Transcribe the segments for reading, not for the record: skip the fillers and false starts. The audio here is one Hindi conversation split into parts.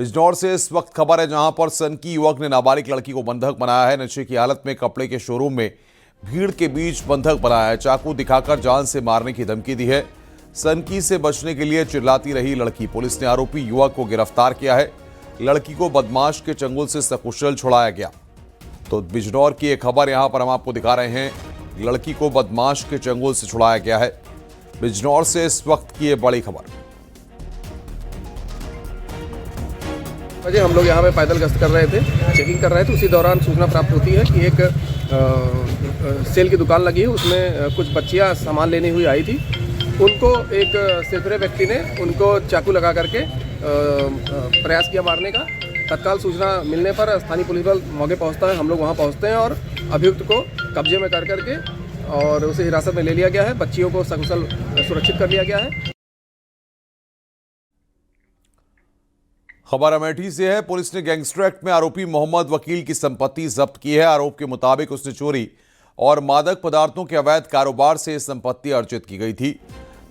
बिजनौर से इस वक्त खबर है, जहां पर सनकी युवक ने नाबालिग लड़की को बंधक बनाया है। नशे की हालत में कपड़े के शोरूम में भीड़ के बीच बंधक बनाया है। चाकू दिखाकर जान से मारने की धमकी दी है। सनकी से बचने के लिए चिल्लाती रही लड़की। पुलिस ने आरोपी युवक को गिरफ्तार किया है। लड़की को बदमाश के चंगुल से सकुशल छुड़ाया गया। तो बिजनौर की एक खबर यहां पर हम आपको दिखा रहे हैं। लड़की को बदमाश के चंगुल से छुड़ाया गया है। बिजनौर से इस वक्त की ये बड़ी खबर। बजे हम लोग यहाँ पे पैदल गश्त कर रहे थे, चेकिंग कर रहे थे। उसी दौरान सूचना प्राप्त होती है कि एक सेल की दुकान लगी है, उसमें कुछ बच्चियाँ सामान लेने हुई आई थी। उनको एक सिरफिरे व्यक्ति ने उनको चाकू लगा करके प्रयास किया मारने का। तत्काल सूचना मिलने पर स्थानीय पुलिस बल मौके पहुँचता है। हम लोग वहाँ पहुँचते हैं और अभियुक्त को कब्जे में कर करके और उसे हिरासत में ले लिया गया है। बच्चियों को सकुशल सुरक्षित कर लिया गया है। खबर अमेठी से है। पुलिस ने गैंगस्टर एक्ट में आरोपी मोहम्मद वकील की संपत्ति जब्त की है। आरोप के मुताबिक उसने चोरी और मादक पदार्थों के अवैध कारोबार से संपत्ति अर्जित की गई थी।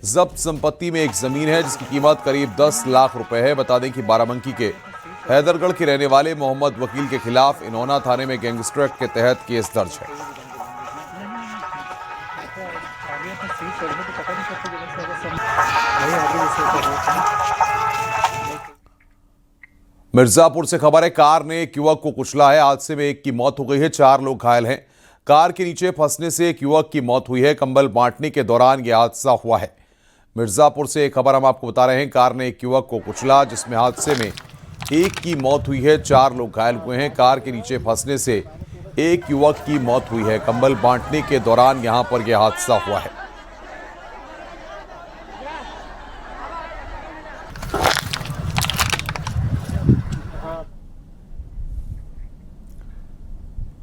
जब्त संपत्ति में एक जमीन है जिसकी कीमत करीब 10 लाख रुपए है। बता दें कि बाराबंकी के हैदरगढ़ के रहने वाले मोहम्मद वकील के खिलाफ इनोना थाने में गैंगस्टर एक्ट के तहत केस दर्ज है। मिर्जापुर से खबर है। कार ने एक युवक को कुचला है। हादसे में एक की मौत हो गई है, 4 लोग घायल हैं। कार के नीचे फंसने से एक युवक की मौत हुई है। कंबल बांटने के दौरान यह हादसा हुआ है। मिर्जापुर से एक खबर हम आपको बता रहे हैं। कार ने एक युवक को कुचला, जिसमें हादसे में एक की मौत हुई है, 4 लोग घायल हुए हैं। कार के नीचे फंसने से एक युवक की मौत हुई है। कंबल बांटने के दौरान यहां पर यह हादसा हुआ है।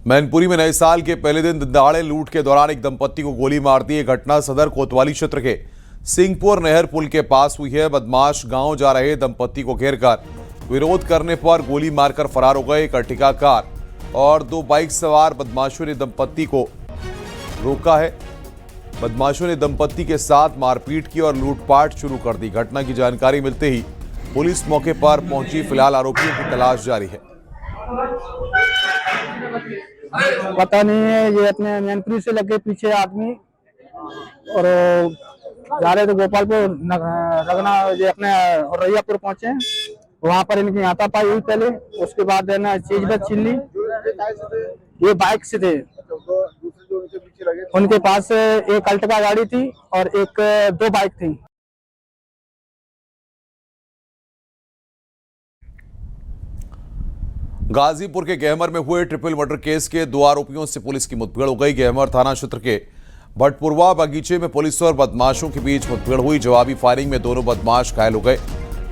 मैनपुरी में नए साल के पहले दिन दहाड़े लूट के दौरान एक दंपत्ति को गोली मार दी। घटना सदर कोतवाली क्षेत्र के सिंहपुर नहर पुल के पास हुई है। बदमाश गांव जा रहे दंपत्ति को घेरकर विरोध करने पर गोली मारकर फरार हो गए। एक अर्टिगा कार और 2 बाइक सवार बदमाशों ने दंपत्ति को रोका है। बदमाशों ने दंपत्ति के साथ मारपीट की और लूटपाट शुरू कर दी। घटना की जानकारी मिलते ही पुलिस मौके पर पहुंची। फिलहाल आरोपियों की तलाश जारी है। पता नहीं है, ये अपने मैनपुरी से लगे पीछे आदमी और जा रहे थे गोपालपुर रगना, ये अपने रैयापुर पहुंचे। वहां पर इनकी हाथापाई हुई पहले, उसके बाद है ना चीज बच छिन ली। ये बाइक से थे। उनके पास एक अल्टका गाड़ी थी और 2 बाइक थी। गाजीपुर के गहमर में हुए ट्रिपल मर्डर केस के 2 आरोपियों से पुलिस की मुठभेड़ हो गई। गहमर थाना क्षेत्र के भटपुरवा बगीचे में पुलिस और बदमाशों के बीच मुठभेड़ हुई। जवाबी फायरिंग में दोनों बदमाश घायल हो गए,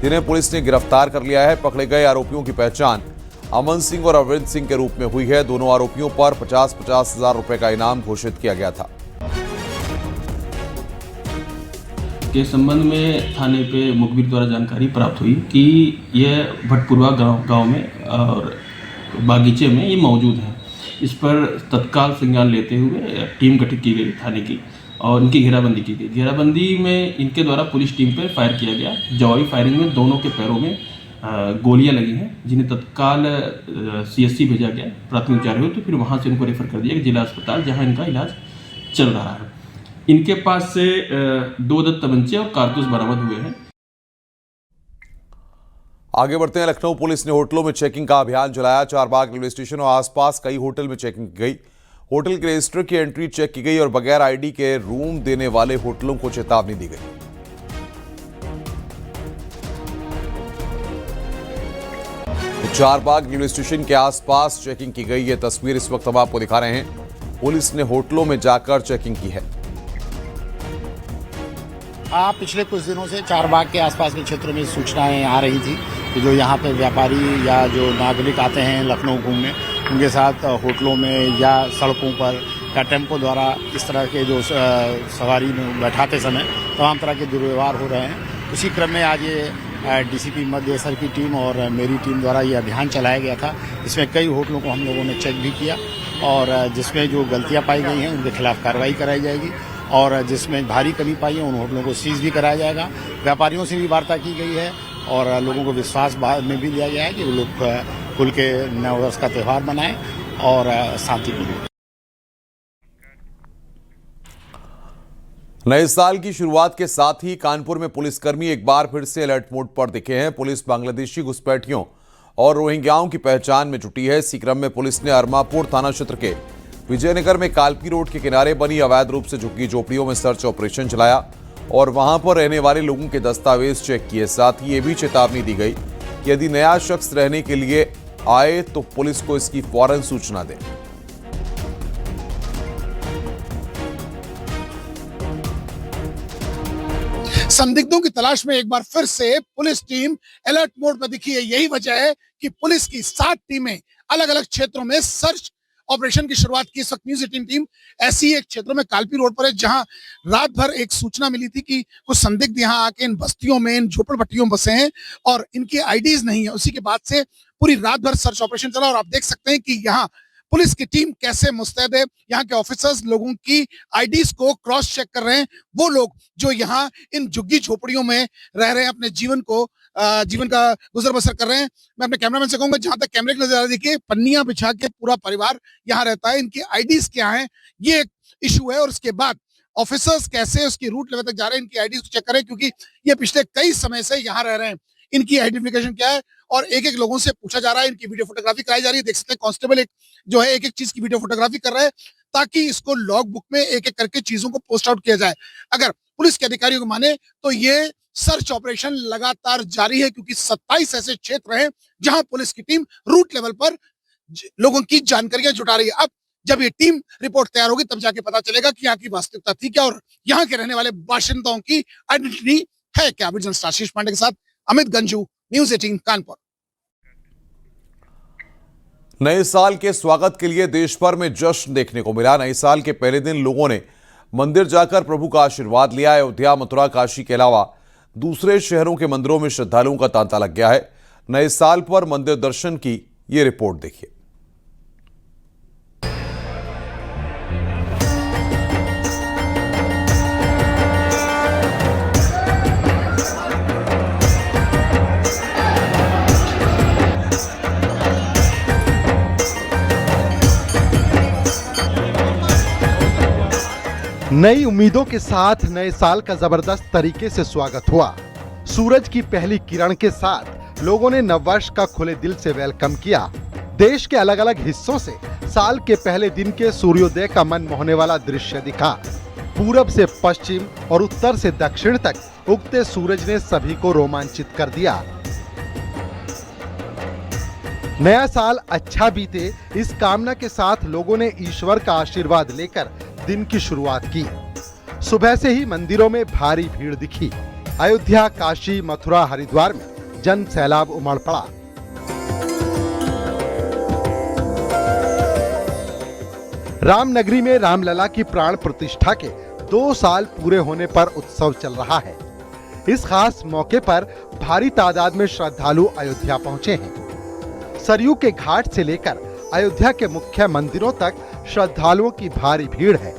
जिन्हें पुलिस ने गिरफ्तार कर लिया है। पकड़े गए आरोपियों की पहचान अमन सिंह और अरविंद सिंह के रूप में हुई है। दोनों आरोपियों पर 50-50 हजार रुपए का इनाम घोषित किया गया था। के संबंध में थाने पे मुखबिर द्वारा जानकारी प्राप्त हुई कि यह भटपुरवा गांव में और बागीचे में ये मौजूद है। इस पर तत्काल संज्ञान लेते हुए टीम गठित की गई थाने की और इनकी घेराबंदी की गई। घेराबंदी में इनके द्वारा पुलिस टीम पर फायर किया गया। जवाबी फायरिंग में दोनों के पैरों में गोलियां लगी हैं, जिन्हें तत्काल CSC भेजा गया। प्राथमिक उपचार हुए तो फिर वहाँ से उनको रेफर कर दिया जिला अस्पताल, जहाँ इनका इलाज चल रहा है। इनके पास से 2 तमंचे और कारतूस बरामद हुए हैं। आगे बढ़ते हैं। लखनऊ पुलिस ने होटलों में चेकिंग का अभियान चलाया। चारबाग रेलवे स्टेशन और आसपास कई होटल में चेकिंग की गई। होटल के रजिस्टर की एंट्री चेक की गई और बगैर ID के रूम देने वाले होटलों को चेतावनी दी गई। चारबाग रेलवे स्टेशन के आसपास चेकिंग की गई। ये तस्वीर इस वक्त हम आपको दिखा रहे हैं। पुलिस ने होटलों में जाकर चेकिंग की है। पिछले कुछ दिनों से चारबाग के आसपास के क्षेत्र में सूचनाएं आ रही थी कि जो यहाँ पे व्यापारी या जो नागरिक आते हैं लखनऊ घूमने, उनके साथ होटलों में या सड़कों पर या टेम्पो द्वारा इस तरह के जो सवारी में बैठाते समय तमाम तरह के दुर्व्यवहार हो रहे हैं। उसी क्रम में आज ये DCP मध्य सर की टीम और मेरी टीम द्वारा ये अभियान चलाया गया था। इसमें कई होटलों को हम लोगों ने चेक भी किया और जिसमें जो गलतियाँ पाई गई हैं उनके खिलाफ कार्रवाई कराई जाएगी और जिसमें भारी कमी पाई है उन होटलों को सीज भी कराया जाएगा। व्यापारियों से भी वार्ता की गई है और लोगों को विश्वास में भी लिया गया है कि वो लोग खुल के नव वर्ष का त्यौहार मनाएं और शांतिपूर्वक। नए साल की शुरुआत के साथ ही कानपुर में पुलिसकर्मी एक बार फिर से अलर्ट मोड पर दिखे हैं। पुलिस बांग्लादेशी घुसपैठियों और रोहिंग्याओं की पहचान में जुटी है। इसी क्रम में पुलिस ने अरमापुर थाना क्षेत्र के विजयनगर में कालपी रोड के किनारे बनी अवैध रूप से झुग्गी झोपड़ियों में सर्च ऑपरेशन चलाया और वहां पर रहने वाले लोगों के दस्तावेज चेक किए। साथ ही ये भी चेतावनी दी गई कि यदि नया शख्स रहने के लिए आए तो पुलिस को इसकी फौरन सूचना दें। संदिग्धों की तलाश में एक बार फिर से पुलिस टीम अलर्ट मोड पर दिखी है। यही वजह है कि पुलिस की 7 टीमें अलग अलग क्षेत्रों में सर्च ऑपरेशन की शुरुआत की। इस वक्त न्यूज 18 टीम ऐसी एक क्षेत्रों में कालपी रोड पर है जहां रात भर एक सूचना मिली थी कि कुछ संदिग्ध यहां आके इन बस्तियों में, इन झोपड़पट्टियों में बसे हैं और इनके आईडीज नहीं है। उसी के बाद से पूरी रात भर सर्च ऑपरेशन चला और आप देख सकते हैं कि यहाँ पुलिस की टीम कैसे मुस्तैद है। यहाँ के ऑफिसर्स लोगों की आईडीज को क्रॉस चेक कर रहे हैं। वो लोग जो यहाँ इन झुग्गी झोपड़ियों में रह रहे हैं, अपने जीवन का गुजर बसर कर रहे हैं। मैं अपने कैमरामैन से कहूंगा जहां तक कैमरे की नजर देखिए, पन्नियां बिछा के पूरा परिवार यहाँ रहता है। इनकी आईडीज क्या है ये एक इशू है और उसके बाद ऑफिसर्स कैसे उसकी रूट लेवल तक जा रहे हैं, इनकी आईडीज को चेक करें क्योंकि ये पिछले कई समय से यहाँ रह रहे हैं। इनकी आइडेंटिफिकेशन क्या है और एक एक लोगों से पूछा जा रहा है। इनकी वीडियो फोटोग्राफी कराई जा रही है। देख सकते हैं कांस्टेबल एक जो है एक चीज की वीडियो फोटोग्राफी कर रहा है ताकि इसको लॉग बुक में एक एक करके चीजों को पोस्ट आउट किया जाए। अगर पुलिस के अधिकारियों को माने तो ये सर्च ऑपरेशन लगातार जारी है क्योंकि 27 ऐसे क्षेत्र हैं जहां पुलिस की टीम रूट लेवल पर लोगों की जानकारियां जुटा रही है। अब जब ये टीम रिपोर्ट तैयार होगी तब जाके पता चलेगा कि यहाँ की वास्तविकता थी क्या और यहाँ के रहने वाले बाशिंदों की आइडेंटिटी है क्या। आशीष पांडे के साथ अमित गंजू, न्यूज 18 कानपुर। नए साल के स्वागत के लिए देश भर में जश्न देखने को मिला। नए साल के पहले दिन लोगों ने मंदिर जाकर प्रभु का आशीर्वाद लिया। अयोध्या, मथुरा, काशी के अलावा दूसरे शहरों के मंदिरों में श्रद्धालुओं का तांता लग गया है। नए साल पर मंदिर दर्शन की ये रिपोर्ट देखिए। नई उम्मीदों के साथ नए साल का जबरदस्त तरीके से स्वागत हुआ। सूरज की पहली किरण के साथ लोगों ने नववर्ष का खुले दिल से वेलकम किया। देश के अलग अलग हिस्सों से साल के पहले दिन के सूर्योदय का मन मोहने वाला दृश्य दिखा। पूरब से पश्चिम और उत्तर से दक्षिण तक उगते सूरज ने सभी को रोमांचित कर दिया। नया साल अच्छा बीते इस कामना के साथ लोगों ने ईश्वर का आशीर्वाद लेकर दिन की शुरुआत की। सुबह से ही मंदिरों में भारी भीड़ दिखी। अयोध्या, काशी, मथुरा, हरिद्वार में जन सैलाब उमड़ पड़ा। रामनगरी में रामलला की प्राण प्रतिष्ठा के 2 साल पूरे होने पर उत्सव चल रहा है। इस खास मौके पर भारी तादाद में श्रद्धालु अयोध्या पहुंचे हैं। सरयू के घाट से लेकर अयोध्या के मुख्य मंदिरों तक श्रद्धालुओं की भारी भीड़ है।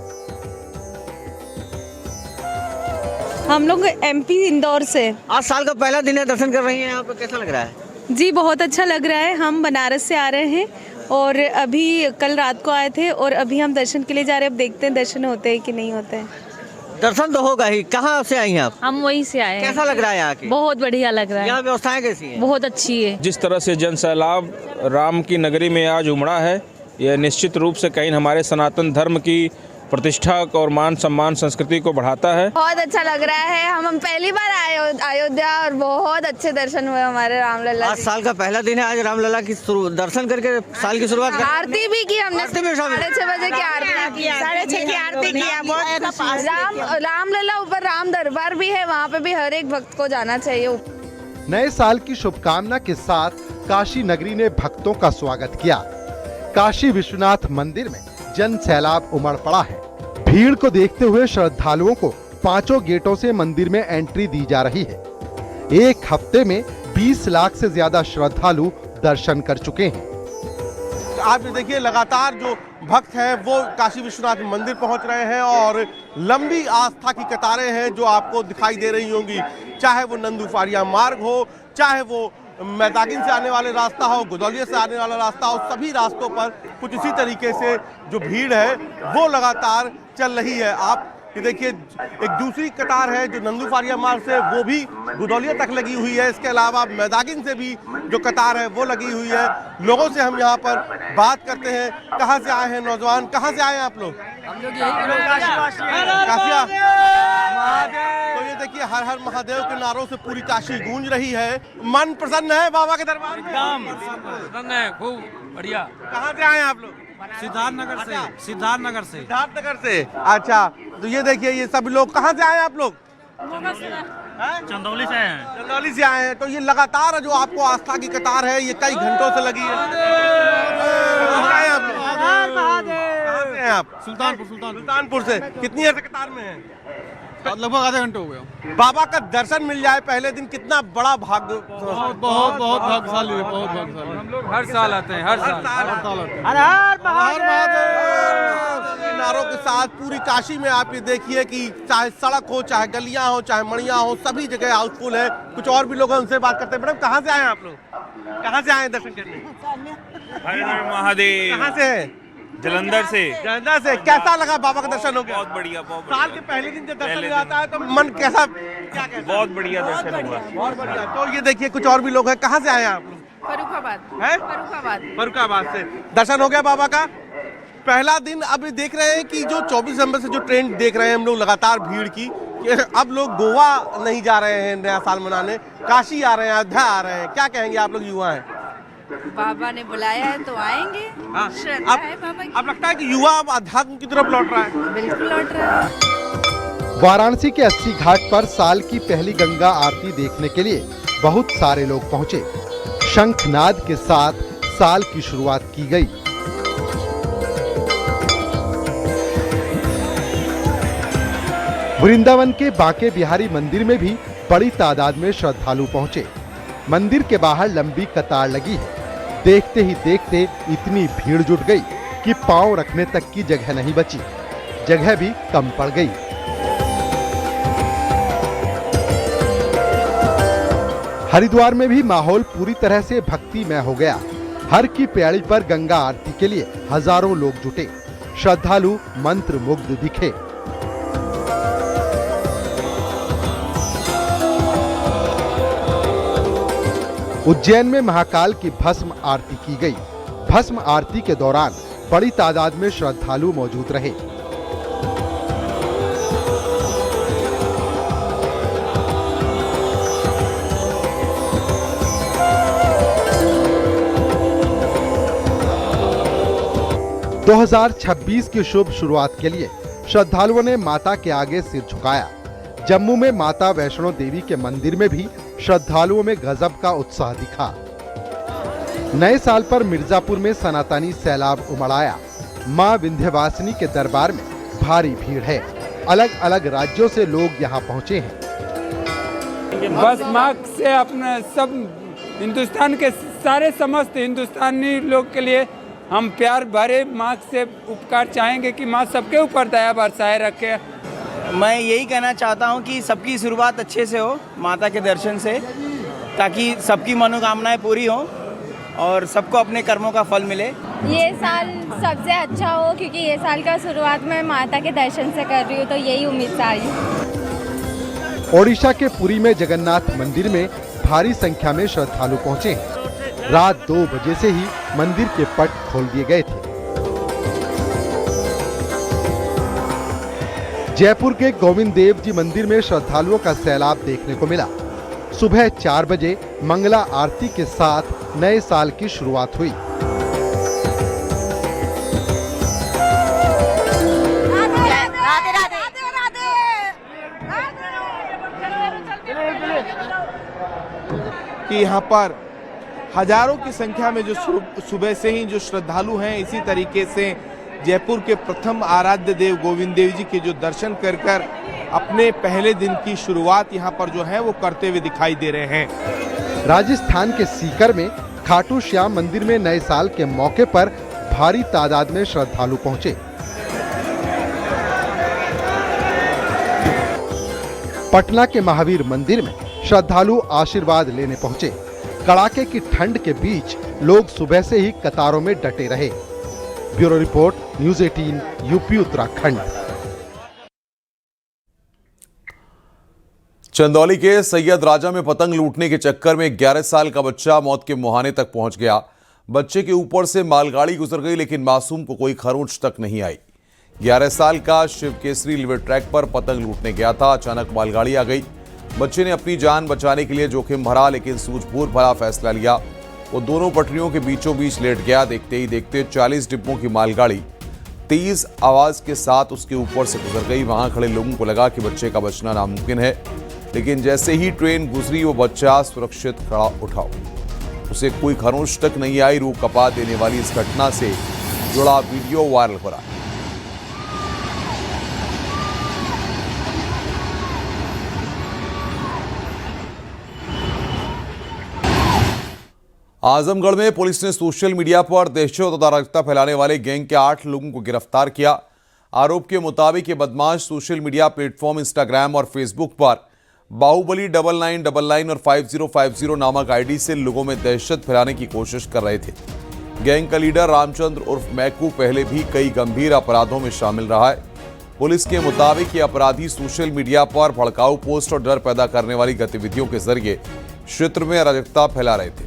हम लोग एमपी इंदौर से। आज साल का पहला दिन है, दर्शन कर रही हैं यहाँ पे, कैसा लग रहा है? जी बहुत अच्छा लग रहा है। हम बनारस से आ रहे हैं और अभी कल रात को आए थे और अभी हम दर्शन के लिए जा रहे हैं। अब देखते हैं दर्शन होते हैं कि नहीं होते हैं। दर्शन तो होगा ही। कहाँ से आई हैं आप? हम वहीं से आए हैं। कैसा लग रहा है यहाँ की? बहुत बढ़िया लग रहा है। यहाँ व्यवस्थाएं कैसी हैं? बहुत अच्छी है। जिस तरह से जन सैलाब राम की नगरी में आज उमड़ा है, यह निश्चित रूप से कहीं हमारे सनातन धर्म की प्रतिष्ठा और मान सम्मान संस्कृति को बढ़ाता है। बहुत अच्छा लग रहा है। हम पहली बार आए अयोध्या और बहुत अच्छे दर्शन हुए हमारे रामलला। आज साल का पहला दिन है, आज रामलला की दर्शन करके साल की शुरुआत। आरती भी की हमने, 6:30 बजे की आरती की, 6:30 की आरती किया। रामलला ऊपर राम दरबार भी है, वहाँ पे भी हर एक भक्त को जाना चाहिए। नए साल की शुभकामना के साथ काशी नगरी ने भक्तों का स्वागत किया। काशी विश्वनाथ मंदिर में जन सैलाब उमड़ पड़ा है। भीड़ को देखते हुए श्रद्धालुओं को 5 गेटों से मंदिर में एंट्री दी जा रही है। एक हफ्ते में 20 लाख से ज्यादा श्रद्धालु दर्शन कर चुके हैं। आप देखिए लगातार जो भक्त हैं वो काशी विश्वनाथ मंदिर पहुंच रहे हैं और लंबी आस्था की कतारें हैं जो आपको दिखाई दे रही होंगी। चाहे वो नंदूफारिया मार्ग हो, चाहे वो मैदागिन से आने वाले रास्ता हो, गुदौलिया से आने वाला रास्ता हो, सभी रास्तों पर कुछ इसी तरीके से जो भीड़ है वो लगातार चल रही है। आप ये देखिए, एक दूसरी कतार है जो नंदू फारिया मार्ग से, वो भी गुदौलिया तक लगी हुई है। इसके अलावा मैदागिन से भी जो कतार है वो लगी हुई है। लोगों से हम यहाँ पर बात करते हैं। कहाँ से आए हैं नौजवान, कहाँ से आए हैं आप लोग? हम लोग यही काशिया। तो ये देखिए, हर हर महादेव के नारों से पूरी काशी गूंज रही है। मन प्रसन्न है बाबा के दरबार में? प्रसन्न है, खूब बढ़िया। कहाँ से आए हैं आप लोग? सिद्धार्थनगर से। सिद्धार्थनगर से। सिद्धार्थनगर से। अच्छा, तो ये देखिए, ये सब लोग कहाँ से आए हैं आप लोग? चंदौली से आए हैं। चंदौली से आए हैं। तो ये लगातार जो आपको आस्था की कतार है ये कई घंटों से लगी है। कहाँ से आए आप लोग? कहाँ से हैं आप? सुल्तानपुर से। कितनी देर से कतार में हैं? लगभग आधे घंटे हो गए। बाबा का दर्शन मिल जाए पहले दिन, कितना बड़ा भाग्य। बहुत भाग्यशाली है, बहुत भाग्यशाली। हम लोग हर साल आते हैं, हर साल आते हैं। हर महादेव नारों के साथ पूरी काशी में आप ये देखिए कि चाहे सड़क हो, चाहे गलियां हो, चाहे मड़ियां हो, सभी जगह हाउसफुल है। कुछ और भी लोग हैं, उनसे बात करते हैं। मैडम, कहाँ से आए हैं आप लोग? कहाँ से आए हैं दर्शन करने? हर हर महादेव। कहाँ से है? जलंधर से। जलंधर से। कैसा लगा बाबा का दर्शन हो गया? बहुत बढ़िया, बहुत साल के पहले दिन जब दर्शन आता है तो मन कैसा, क्या कहता है? बहुत बढ़िया दर्शन हुआ। बहुत बढ़िया। तो ये देखिए, कुछ और भी लोग हैं। कहाँ से आए हैं आप लोग? फरुखाबाद। हैं? फरुखाबाद से। दर्शन हो गया बाबा का पहला दिन। अब देख रहे हैं कि जो 24 दिसंबर से जो ट्रेंड देख रहे हैं हम लोग लगातार भीड़ की, कि अब लोग गोवा नहीं जा रहे हैं नया साल मनाने, काशी आ रहे हैं, अयोध्या आ रहे हैं। क्या कहेंगे आप लोग युवा हैं? बाबा ने बुलाया है तो आएंगे। श्रद्धा है बाबा की। अब लगता है कि युवा अब अध्यात्म की तरफ लौट रहा है। बिल्कुल लौट रहा है। वाराणसी के 80 घाट पर साल की पहली गंगा आरती देखने के लिए बहुत सारे लोग पहुंचे। शंखनाद के साथ साल की शुरुआत की गई। वृंदावन के बांके बिहारी मंदिर में भी बड़ी तादाद में श्रद्धालु पहुंचे। मंदिर के बाहर लंबी कतार लगी है। देखते ही देखते इतनी भीड़ जुट गई कि पांव रखने तक की जगह नहीं बची। जगह भी कम पड़ गई। हरिद्वार में भी माहौल पूरी तरह से भक्तिमय हो गया। हर की प्याली पर गंगा आरती के लिए हजारों लोग जुटे। श्रद्धालु मंत्र मुग्ध दिखे। उज्जैन में महाकाल की भस्म आरती की गई। भस्म आरती के दौरान बड़ी तादाद में श्रद्धालु मौजूद रहे। – 2026 की शुभ शुरुआत के लिए श्रद्धालुओं ने माता के आगे सिर झुकाया। जम्मू में माता वैष्णो देवी के मंदिर में भी श्रद्धालुओं में गजब का उत्साह दिखा। नए साल पर मिर्जापुर में सनातनी सैलाब उमड़ आया। मां विंध्यवासिनी के दरबार में भारी भीड़ है। अलग अलग राज्यों से लोग यहां पहुंचे हैं। बस मां से अपने सब हिंदुस्तान के सारे समस्त हिंदुस्तानी लोग के लिए हम प्यार भरे मां से उपकार चाहेंगे कि मां सबके ऊपर दया बरसाए रखे। मैं यही कहना चाहता हूँ कि सबकी शुरुआत अच्छे से हो, माता के दर्शन से, ताकि सबकी मनोकामनाएं पूरी हो और सबको अपने कर्मों का फल मिले। ये साल सबसे अच्छा हो, क्योंकि ये साल का शुरुआत मैं माता के दर्शन से कर रही हूँ, तो यही उम्मीद से आई हूँ। ओडिशा के पुरी में जगन्नाथ मंदिर में भारी संख्या में श्रद्धालु पहुंचे हैं। रात 2 बजे से ही मंदिर के पट खोल दिए गए थे। जयपुर के गोविंद देव जी मंदिर में श्रद्धालुओं का सैलाब देखने को मिला। सुबह 4 बजे मंगला आरती के साथ नए साल की शुरुआत हुई। कि यहाँ पर हजारों की संख्या में जो सुबह से ही जो श्रद्धालु हैं, इसी तरीके से जयपुर के प्रथम आराध्य देव गोविंद देव जी के जो दर्शन कर अपने पहले दिन की शुरुआत यहाँ पर जो है वो करते हुए दिखाई दे रहे हैं। राजस्थान के सीकर में खाटू श्याम मंदिर में नए साल के मौके पर भारी तादाद में श्रद्धालु पहुंचे। पटना के महावीर मंदिर में श्रद्धालु आशीर्वाद लेने पहुंचे। कड़ाके की ठंड के बीच लोग सुबह से ही कतारों में डटे रहे। Bureau report, news 18, UP Uttarakhand. Chandauli के सैयद राजा में पतंग लूटने के चक्कर में 11 साल का बच्चा मौत के मुहाने तक पहुंच गया। बच्चे के ऊपर से मालगाड़ी गुजर गई, लेकिन मासूम को कोई खरोंच तक नहीं आई। 11 साल का शिव केसरी रेलवे ट्रैक पर पतंग लूटने गया था। अचानक मालगाड़ी आ गई। बच्चे ने अपनी जान बचाने के लिए जोखिम भरा, लेकिन सूझबूझ भरा फैसला लिया। वो दोनों पटरियों के बीचों बीच लेट गया। देखते ही देखते 40 डिब्बों की मालगाड़ी तेज आवाज के साथ उसके ऊपर से गुजर गई। वहां खड़े लोगों को लगा कि बच्चे का बचना नामुमकिन है, लेकिन जैसे ही ट्रेन गुजरी वो बच्चा सुरक्षित खड़ा उठा। उसे कोई खरोंच तक नहीं आई। रूह कपा देने वाली इस घटना से जुड़ा वीडियो वायरल हो रहा है। आजमगढ़ में पुलिस ने सोशल मीडिया पर दहशत और अराजकता फैलाने वाले गैंग के 8 लोगों को गिरफ्तार किया। आरोप के मुताबिक ये बदमाश सोशल मीडिया प्लेटफॉर्म इंस्टाग्राम और फेसबुक पर बाहुबली 9999 और 5050 नामक आईडी से लोगों में दहशत फैलाने की कोशिश कर रहे थे। गैंग का लीडर रामचंद्र उर्फ मैकू पहले भी कई गंभीर अपराधों में शामिल रहा है। पुलिस के मुताबिक ये अपराधी सोशल मीडिया पर भड़काऊ पोस्ट और डर पैदा करने वाली गतिविधियों के जरिए क्षेत्र में अराजकता फैला रहे थे।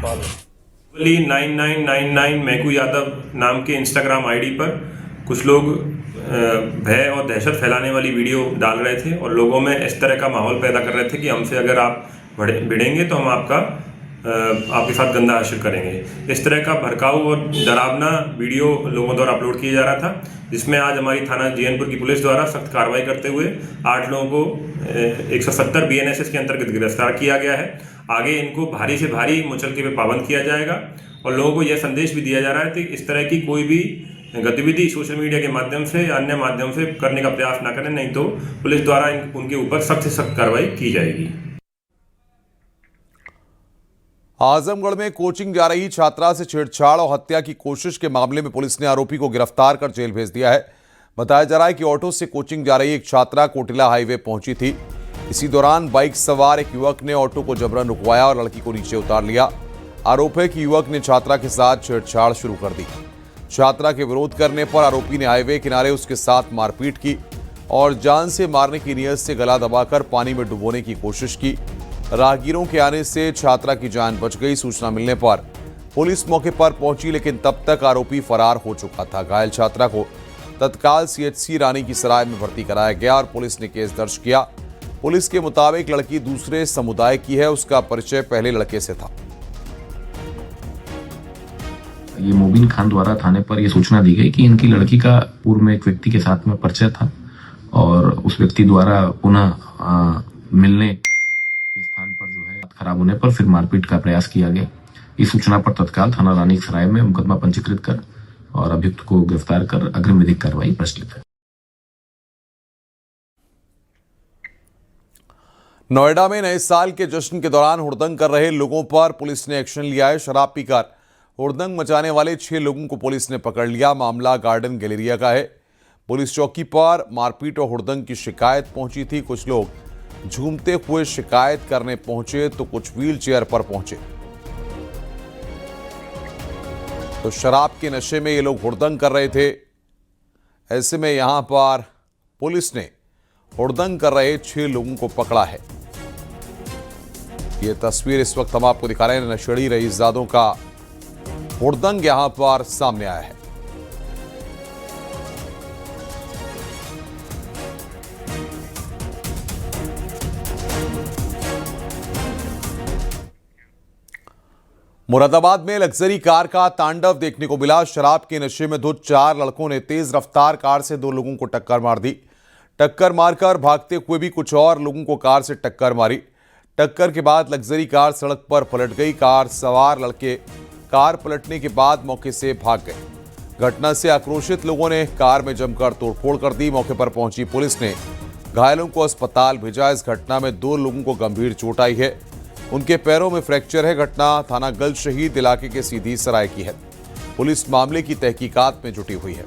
बाहुबली 9999 मैकू यादव नाम के इंस्टाग्राम आईडी पर कुछ लोग भय और दहशत फैलाने वाली वीडियो डाल रहे थे और लोगों में इस तरह का माहौल पैदा कर रहे थे कि हमसे अगर आप भिड़ेंगे तो हम आपके साथ गंदा हासिल करेंगे। इस तरह का भड़काऊ और डरावना वीडियो लोगों द्वारा अपलोड किया जा रहा था, जिसमें आज हमारी थाना जीयनपुर की पुलिस द्वारा सख्त कार्रवाई करते हुए 8 लोगों को 170 BNSS के अंतर्गत गिरफ्तार किया गया है। आगे इनको भारी से भारी मुचलके पे पाबंद किया जाएगा और लोगों को यह संदेश भी दिया जा रहा है कि इस तरह की कोई भी गतिविधि सोशल मीडिया के माध्यम से या अन्य माध्यम से करने का प्रयास ना करें, नहीं तो पुलिस द्वारा उनके ऊपर सख्त से सख्त कार्रवाई की जाएगी। आजमगढ़ में कोचिंग जा रही छात्रा से छेड़छाड़ और हत्या की कोशिश के मामले में पुलिस ने आरोपी को गिरफ्तार कर जेल भेज दिया है। बताया जा रहा है कि ऑटो से कोचिंग जा रही एक छात्रा कोटिला हाईवे पहुंची थी। इसी दौरान बाइक सवार एक युवक ने ऑटो को जबरन रुकवाया और लड़की को नीचे उतार लिया। आरोप है कि युवक ने छात्रा के साथ छेड़छाड़ शुरू कर दी। छात्रा के विरोध करने पर आरोपी ने हाईवे किनारे उसके साथ मारपीट की और जान से मारने की नीयत से गला दबाकर पानी में डुबोने की कोशिश की। राहगीरों के आने से छात्रा की जान बच गई। सूचना मिलने पर पुलिस मौके पर पहुंची, लेकिन तब तक आरोपी फरार हो चुका था। घायल छात्रा को तत्काल CHC रानी की सराय में भर्ती कराया गया और पुलिस ने केस दर्ज किया। पुलिस के मुताबिक लड़की दूसरे समुदाय की है, उसका परिचय पहले लड़के से था। ये मोबिन खान द्वारा थाने पर यह सूचना दी गई कि इनकी लड़की का पूर्व में एक व्यक्ति के साथ में परिचय था और उस व्यक्ति द्वारा पुनः मिलने स्थान पर जो है खराब होने पर फिर मारपीट का प्रयास किया गया। इस सूचना पर तत्काल थाना रानी की सराय में मुकदमा पंजीकृत कर और अभियुक्त को गिरफ्तार कर अग्रिम विधिक कार्रवाई प्रचलित है। नोएडा में नए साल के जश्न के दौरान हुड़दंग कर रहे लोगों पर पुलिस ने एक्शन लिया है। शराब पीकर हुड़दंग मचाने वाले 6 लोगों को पुलिस ने पकड़ लिया। मामला गार्डन गैलेरिया का है। पुलिस चौकी पर मारपीट और हुड़दंग की शिकायत पहुंची थी। कुछ लोग झूमते हुए शिकायत करने पहुंचे तो कुछ व्हील चेयर पर पहुंचे। तो शराब के नशे में ये लोग हुड़दंग कर रहे थे। ऐसे में यहां पर पुलिस ने हुड़दंग कर रहे 6 लोगों को पकड़ा है। ये तस्वीर इस वक्त हम आपको दिखा रहे हैं। नशेड़ी रईसजादों का हुड़दंग यहां पर सामने आया है। मुरादाबाद में लग्जरी कार का तांडव देखने को मिला। शराब के नशे में धुत 4 लड़कों ने तेज रफ्तार कार से 2 लोगों को टक्कर मार दी। टक्कर मारकर भागते हुए भी कुछ और लोगों को कार से टक्कर मारी। टक्कर के बाद लग्जरी कार सड़क पर पलट गई। कार सवार लड़के कार पलटने के बाद मौके से भाग गए। घटना से आक्रोशित लोगों ने कार में जमकर तोड़फोड़ कर दी। मौके पर पहुंची पुलिस ने घायलों को अस्पताल भेजा। इस घटना में 2 लोगों को गंभीर चोट आई है। उनके पैरों में फ्रैक्चर है। घटना थाना गल शहीद इलाके के सीधी सराय की है। पुलिस मामले की तहकीकात में जुटी हुई है।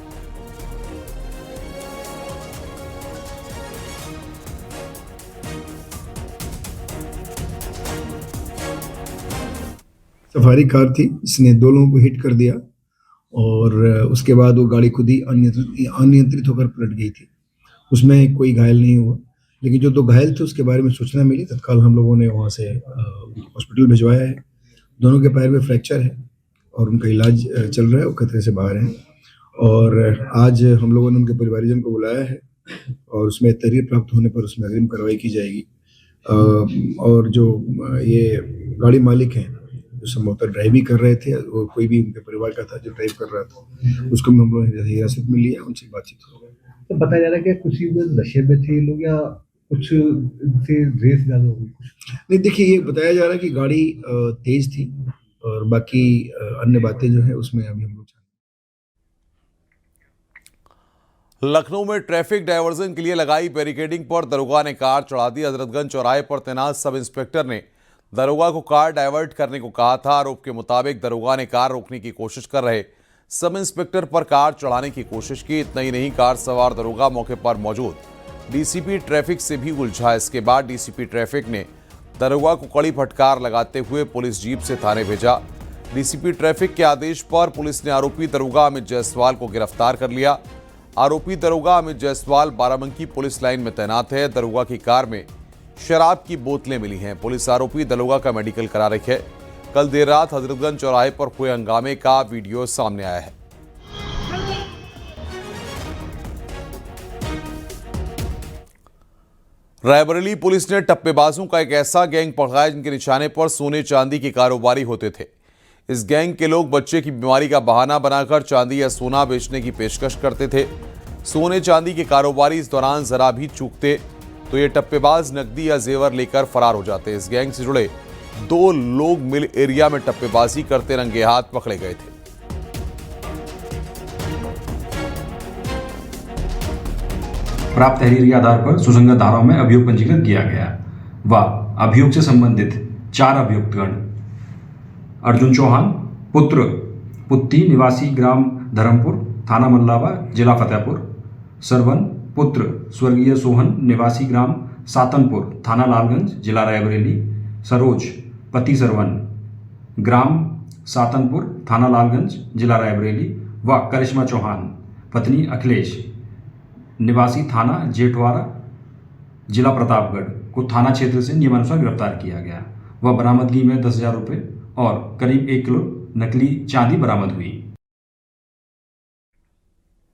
सफारी कार थी जिसने 2 लोगों को हिट कर दिया और उसके बाद वो गाड़ी खुद ही अनियंत्रित होकर पलट गई थी। उसमें कोई घायल नहीं हुआ, लेकिन जो 2 घायल थे उसके बारे में सूचना मिली। तत्काल हम लोगों ने वहाँ से हॉस्पिटल भिजवाया है। दोनों के पैर में फ्रैक्चर है और उनका इलाज चल रहा है, वो खतरे से बाहर हैं। और आज हम लोगों ने उनके परिवारजन को बुलाया है और उसमें तहरीर प्राप्त होने पर उसमें अग्रिम कार्रवाई की जाएगी। और जो ये गाड़ी मालिक हैं जो संभवतः ड्राइविंग कर रहे थे और कोई भी उनके परिवार का था जो ड्राइव कर रहा था, उसको भी हम लोगों ने हिरासत में लिया, उनसे बातचीत हो गई। तो बताया जा रहा है कि कुछ नशे में थे लोग या कुछ से रेस ज़्यादा हो गई? नहीं, देखिए ये बताया जा रहा है कि गाड़ी तेज थी और बाकी अन्य बातें जो है उसमें अभी हम लोग। लखनऊ में ट्रैफिक डायवर्जन के लिए लगाई बैरिकेडिंग पर दरोगा ने कार चढ़ा दी। हजरतगंज चौराहे पर तैनात सब इंस्पेक्टर ने दरोगा को कार डायवर्ट करने को कहा था। आरोप के मुताबिक दरोगा ने कार रोकने की कोशिश कर रहे सब इंस्पेक्टर पर कार चढ़ाने की कोशिश की। इतना ही नहीं, कार सवार दरोगा मौके पर मौजूद डीसीपी ट्रैफिक से भी उलझा। इसके बाद डीसीपी ट्रैफिक ने दरोगा को कड़ी फटकार लगाते हुए पुलिस जीप से थाने भेजा। डीसीपी ट्रैफिक के आदेश पर पुलिस ने आरोपी दरोगा अमित जायसवाल को गिरफ्तार कर लिया। आरोपी दरोगा अमित जायसवाल बाराबंकी पुलिस लाइन में तैनात है। दरोगा की कार में शराब की बोतलें मिली हैं। पुलिस आरोपी दरोगा का मेडिकल करा रही है। कल देर रात हजरतगंज चौराहे पर हुए हंगामे का वीडियो सामने आया है। रायबरेली पुलिस ने टप्पेबाजों का एक ऐसा गैंग पकड़ा जिनके निशाने पर सोने चांदी के कारोबारी होते थे। इस गैंग के लोग बच्चे की बीमारी का बहाना बनाकर चांदी या सोना बेचने की पेशकश करते थे। सोने चांदी के कारोबारी इस दौरान जरा भी चूकते तो ये टप्पेबाज नकदी या जेवर लेकर फरार हो जाते। इस गैंग से जुड़े 2 लोग मिल एरिया में टप्पेबाजी करते रंगे हाथ पकड़े गए थे। प्राप्त तहरीर के आधार पर सुसंगत धाराओं में अभियोग पंजीकृत किया गया व अभियोग से संबंधित 4 अभियुक्तगण अर्जुन चौहान पुत्र पुत्ती निवासी ग्राम धर्मपुर थाना मल्लावा जिला फतेहपुर, सरवन पुत्र स्वर्गीय सोहन निवासी ग्राम सातनपुर थाना लालगंज जिला रायबरेली, सरोज पति सरवन ग्राम सातनपुर थाना लालगंज जिला रायबरेली व करिश्मा चौहान पत्नी अखिलेश निवासी थाना जेठवाड़ा जिला प्रतापगढ़ को थाना क्षेत्र से नियमानुसार गिरफ्तार किया गया। वह बरामदगी में 10,000 रुपये और करीब 1 किलो नकली चांदी बरामद हुई।